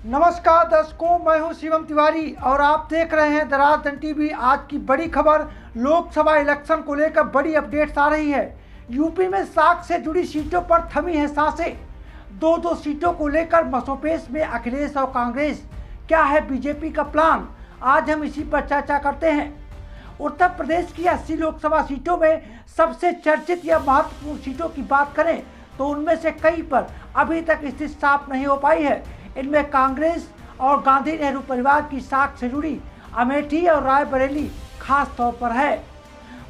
नमस्कार दर्शकों, मैं हूं शिवम तिवारी और आप देख रहे हैं द राजधानी टीवी। आज की बड़ी खबर, लोकसभा इलेक्शन को लेकर बड़ी अपडेट्स आ रही है। यूपी में 60 से जुड़ी सीटों पर थमी है सांसें। दो सीटों को लेकर मसोपेश में अखिलेश और कांग्रेस। क्या है बीजेपी का प्लान, आज हम इसी पर चर्चा करते हैं। उत्तर प्रदेश की 80 लोकसभा सीटों में सबसे चर्चित या महत्वपूर्ण सीटों की बात करें तो उनमें से कई पर अभी तक स्थिति साफ नहीं हो पाई है। इनमें कांग्रेस और गांधी नेहरू परिवार की साख से जुड़ी अमेठी और रायबरेली खास तौर पर है।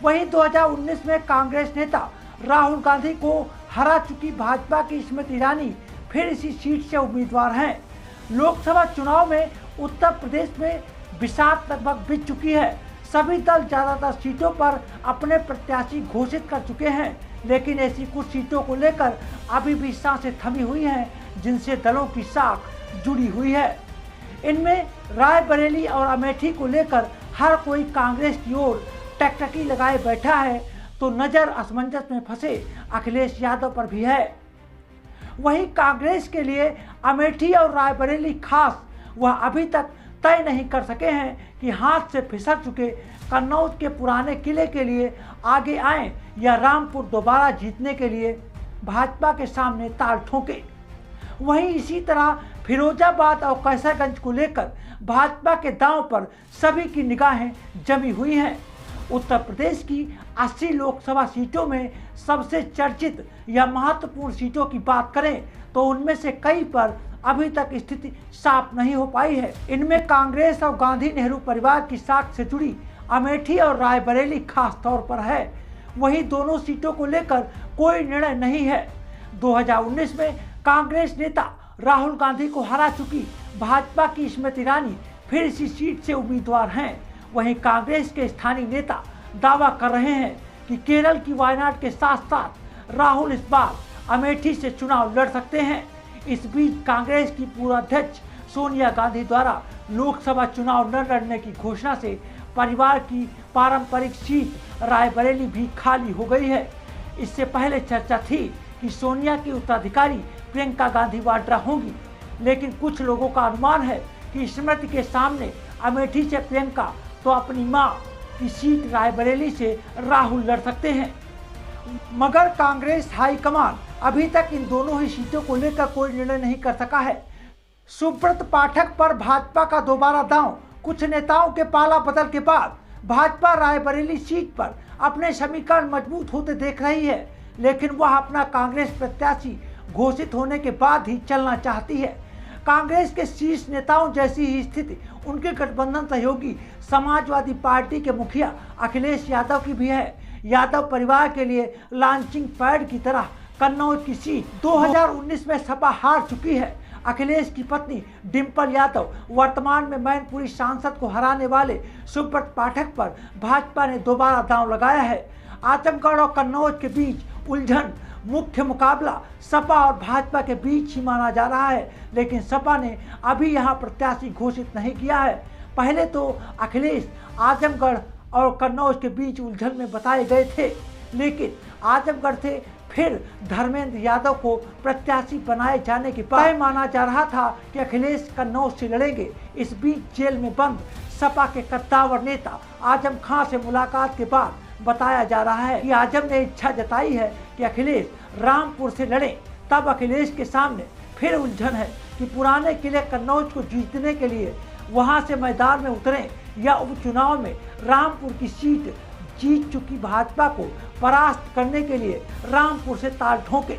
वहीं 2019 में कांग्रेस नेता राहुल गांधी को हरा चुकी भाजपा की स्मृति ईरानी फिर इसी सीट से उम्मीदवार हैं। लोकसभा चुनाव में उत्तर प्रदेश में बिसात लगभग बीत चुकी है। सभी दल ज़्यादातर सीटों पर अपने प्रत्याशी घोषित कर चुके हैं, लेकिन ऐसी कुछ सीटों को लेकर अभी भी सांसें थमी हुई हैं, जिनसे दलों की साख जुड़ी हुई है। इनमें रायबरेली और अमेठी को लेकर हर कोई कांग्रेस की ओर टकटकी लगाए बैठा है, तो नज़र असमंजस में फंसे अखिलेश यादव पर भी है। वहीं कांग्रेस के लिए अमेठी और रायबरेली खास, वह अभी तक तय नहीं कर सके हैं कि हाथ से फिसक चुके कन्नौज के पुराने किले के लिए आगे आएं या रामपुर दोबारा जीतने के लिए भाजपा के सामने ताल ठोंके। वहीं इसी तरह फिरोजाबाद और कैसरगंज को लेकर भाजपा के दांव पर सभी की निगाहें जमी हुई हैं। उत्तर प्रदेश की 80 लोकसभा सीटों में सबसे चर्चित या महत्वपूर्ण सीटों की बात करें तो उनमें से कई पर अभी तक स्थिति साफ नहीं हो पाई है। इनमें कांग्रेस और गांधी नेहरू परिवार की साख से जुड़ी अमेठी और रायबरेली खास तौर पर है। वहीं दोनों सीटों को लेकर कोई निर्णय नहीं है। 2019 में कांग्रेस नेता राहुल गांधी को हरा चुकी भाजपा की स्मृति ईरानी फिर इसी सीट से उम्मीदवार हैं। वहीं कांग्रेस के स्थानीय नेता दावा कर रहे हैं कि केरल की वायनाड के साथ साथ राहुल इस बार अमेठी से चुनाव लड़ सकते हैं। इस बीच कांग्रेस की पूर्व अध्यक्ष सोनिया गांधी द्वारा लोकसभा चुनाव न लड़ने की घोषणा से परिवार की पारंपरिक सीट रायबरेली भी खाली हो गई है। इससे पहले चर्चा थी कि सोनिया की उत्तराधिकारी प्रियंका गांधी वाड्रा होंगी, लेकिन कुछ लोगों का अनुमान है कि स्मृति के सामने अमेठी से प्रियंका तो अपनी मां की सीट रायबरेली से राहुल लड़ सकते हैं। मगर कांग्रेस हाईकमान अभी तक इन दोनों ही सीटों को लेकर कोई निर्णय नहीं कर सका है। सुब्रत पाठक पर भाजपा का दोबारा दांव। कुछ नेताओं के पाला बदल के बाद भाजपा रायबरेली सीट पर अपने समीकरण मजबूत होते देख रही है, लेकिन वह अपना कांग्रेस प्रत्याशी घोषित होने के बाद ही चलना चाहती है। कांग्रेस के शीर्ष नेताओं जैसी ही स्थिति उनके गठबंधन सहयोगी समाजवादी पार्टी के मुखिया अखिलेश यादव की भी है। यादव परिवार के लिए लॉन्चिंग पैड की तरह कन्नौज की सीट 2019 में सपा हार चुकी है। अखिलेश की पत्नी डिंपल यादव वर्तमान में मैनपुरी सांसद को हराने वाले सुब्रत पाठक पर भाजपा ने दोबारा दांव लगाया है। आजमगढ़ और कन्नौज के बीच उलझन, मुख्य मुकाबला सपा और भाजपा के बीच ही माना जा रहा है, लेकिन सपा ने अभी यहां प्रत्याशी घोषित नहीं किया है। पहले तो अखिलेश आजमगढ़ और कन्नौज के बीच उलझन में बताए गए थे, लेकिन आजमगढ़ से फिर धर्मेंद्र यादव को प्रत्याशी बनाए जाने के बाद तय माना जा रहा था कि अखिलेश कन्नौज से लड़ेंगे। इस बीच जेल में बंद सपा के कद्दावर नेता आजम खां से मुलाकात के बाद बताया जा रहा है कि आजम ने इच्छा जताई है कि अखिलेश रामपुर से लड़ें। तब अखिलेश के सामने फिर उलझन है कि पुराने किले कन्नौज को जीतने के लिए वहां से मैदान में उतरें या उपचुनाव में रामपुर की सीट जीत चुकी भाजपा को परास्त करने के लिए रामपुर से ताल ठोके।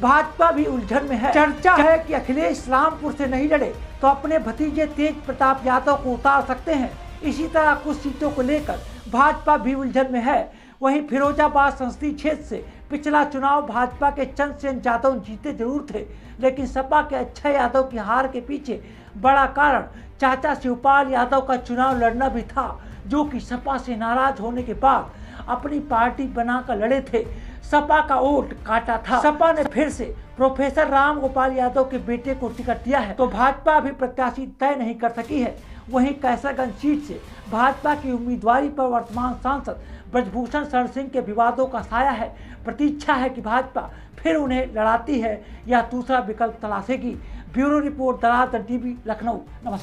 भाजपा भी उलझन में है। चर्चा है कि अखिलेश रामपुर से नहीं लड़े तो अपने भतीजे तेज प्रताप यादव को उतार सकते हैं। इसी तरह कुछ सीटों को लेकर भाजपा भी उलझन में है। वहीं फिरोजाबाद संसदीय क्षेत्र से पिछला चुनाव भाजपा के चंद्रसेन यादव जीते जरूर थे, लेकिन सपा के अक्षय यादव की हार के पीछे बड़ा कारण चाचा शिवपाल यादव का चुनाव लड़ना भी था, जो कि सपा से नाराज होने के बाद अपनी पार्टी बनाकर लड़े थे। सपा का वोट काटा था। सपा ने फिर से प्रोफेसर राम गोपाल यादव के बेटे को टिकट दिया है, तो भाजपा अभी प्रत्याशी तय नहीं कर सकी है। वहीं कैसरगंज सीट से भाजपा की उम्मीदवारी पर वर्तमान सांसद ब्रजभूषण शरण सिंह के विवादों का साया है। प्रतीक्षा है कि भाजपा फिर उन्हें लड़ाती है या दूसरा विकल्प तलाशेगी। ब्यूरो रिपोर्ट, दराज टीवी, लखनऊ। नमस्कार।